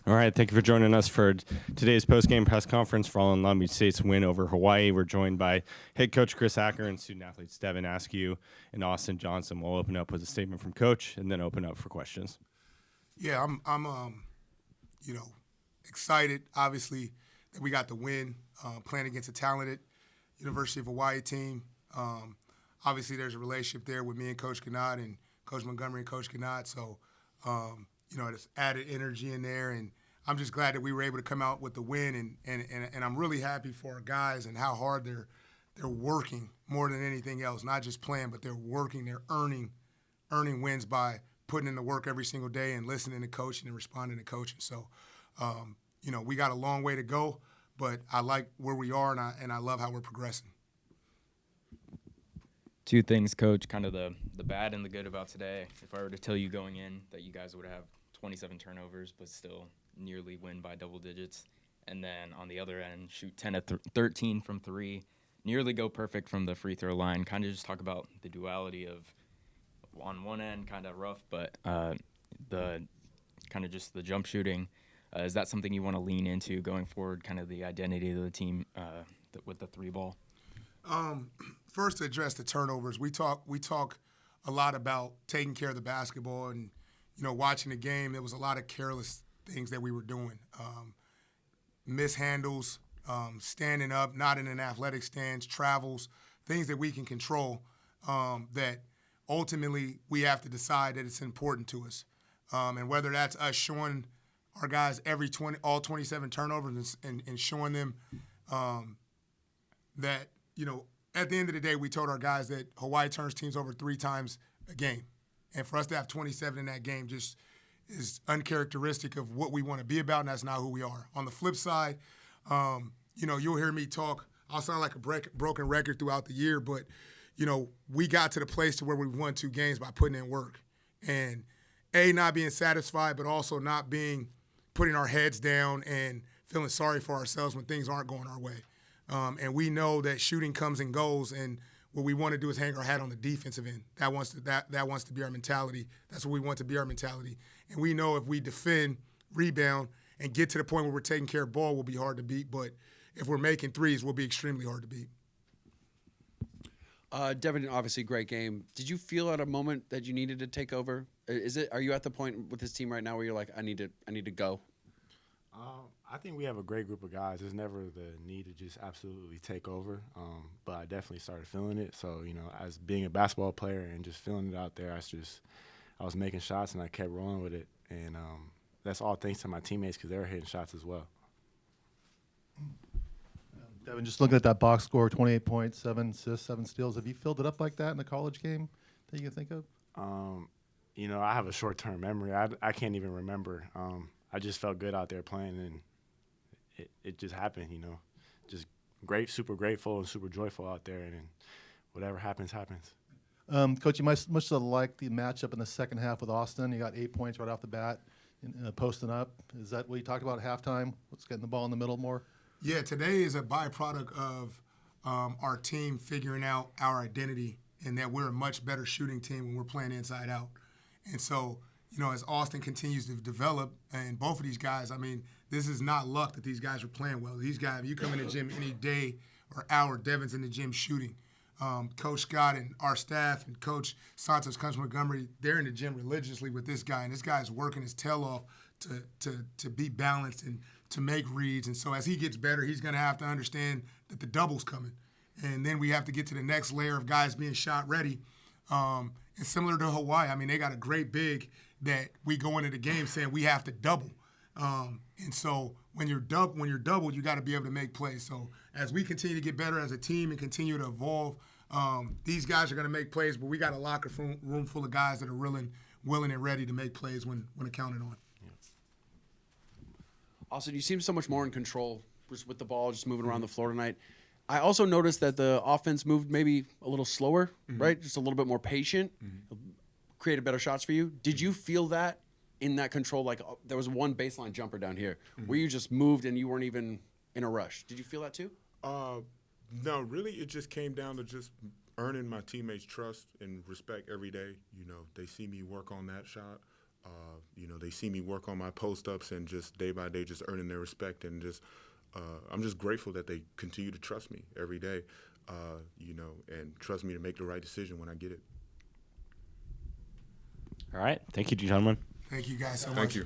All right, thank you for joining us for today's post-game press conference following Long Beach State's win over Hawaii. We're joined by head coach Chris Acker and student athletes Devin Askew and Austin Johnson. We'll open up with a statement from coach and then open up for questions. Yeah, I'm excited, obviously, that we got the win, playing against a talented University of Hawaii team. Obviously, there's a relationship there with me and Coach Gannat and Coach Montgomery and Coach Gannat, so, there's added energy in there, and I'm just glad that we were able to come out with the win, and I'm really happy for our guys and how hard they're working more than anything else, not just playing, but they're working, they're earning wins by putting in the work every single day and listening to coaching and responding to coaching. So, we got a long way to go, but I like where we are, and I love how we're progressing. Two things, Coach, kind of the bad and the good about today. If I were to tell you going in that you guys would have 27 turnovers but still nearly win by double digits, and then on the other end, shoot 10 of 13 from three, nearly go perfect from the free throw line, kind of just talk about the duality of on one end kind of rough, but the kind of just the jump shooting. Is that something you want to lean into going forward, kind of the identity of the team with the three ball? First, to address the turnovers, we talk a lot about taking care of the basketball, and watching the game. There was a lot of careless things that we were doing, mishandles, standing up, not in an athletic stance, travels, things that we can control. That ultimately we have to decide that it's important to us, and whether that's us showing our guys all 27 turnovers and showing them that, at the end of the day, we told our guys that Hawaii turns teams over 3 times a game. And for us to have 27 in that game just is uncharacteristic of what we want to be about, and that's not who we are. On the flip side, you'll hear me talk. I'll sound like a broken record throughout the year, but, we got to the place to where we won 2 games by putting in work. And, not being satisfied, but also not putting our heads down and feeling sorry for ourselves when things aren't going our way. And we know that shooting comes and goes, and what we want to do is hang our hat on the defensive end. That wants to be our mentality. That's what we want to be our mentality. And we know if we defend, rebound, and get to the point where we're taking care of ball, we'll be hard to beat. But if we're making threes, we'll be extremely hard to beat. Devin, obviously great game. Did you feel at a moment that you needed to take over? Are you at the point with this team right now where you're like, I need to go? I think we have a great group of guys. There's never the need to just absolutely take over, but I definitely started feeling it. So, as being a basketball player and just feeling it out there, I was making shots and I kept rolling with it. And that's all thanks to my teammates because they were hitting shots as well. Devin, just looking at that box score, 28 points, 7 assists, 7 steals. Have you filled it up like that in a college game that you can think of? I have a short-term memory. I can't even remember. I just felt good out there playing, and it just happened, Just super grateful and super joyful out there, and whatever happens, happens. Coach, you must have liked the matchup in the second half with Austin. You got 8 points right off the bat, posting up. Is that what you talked about at halftime? What's getting the ball in the middle more? Yeah, today is a byproduct of our team figuring out our identity and that we're a much better shooting team when we're playing inside out. And so, as Austin continues to develop, and both of these guys, this is not luck that these guys are playing well. These guys, you come in the gym any day or hour, Devin's in the gym shooting. Coach Scott and our staff and Coach Santos, Coach Montgomery, they're in the gym religiously with this guy, and this guy's working his tail off to be balanced and to make reads. And so as he gets better, he's going to have to understand that the double's coming. And then we have to get to the next layer of guys being shot ready. And similar to Hawaii, they got a great big that we go into the game saying we have to double. And so when you're doubled, you got to be able to make plays. So as we continue to get better as a team and continue to evolve, these guys are going to make plays, but we got a locker room full of guys that are willing and ready to make plays when counted on. Austin, you seem so much more in control just with the ball, just moving around the floor tonight. I also noticed that the offense moved maybe a little slower, right? Just a little bit more patient, created better shots for you. Did you feel that in that control? Like there was one baseline jumper down here where you just moved and you weren't even in a rush. Did you feel that too? No, really, it just came down to just earning my teammates' trust and respect every day. They see me work on that shot. They see me work on my post-ups and just day by day just earning their respect, and just I'm just grateful that they continue to trust me every day, and trust me to make the right decision when I get it. All right. Thank you, gentlemen. Thank you guys so much. Thank you.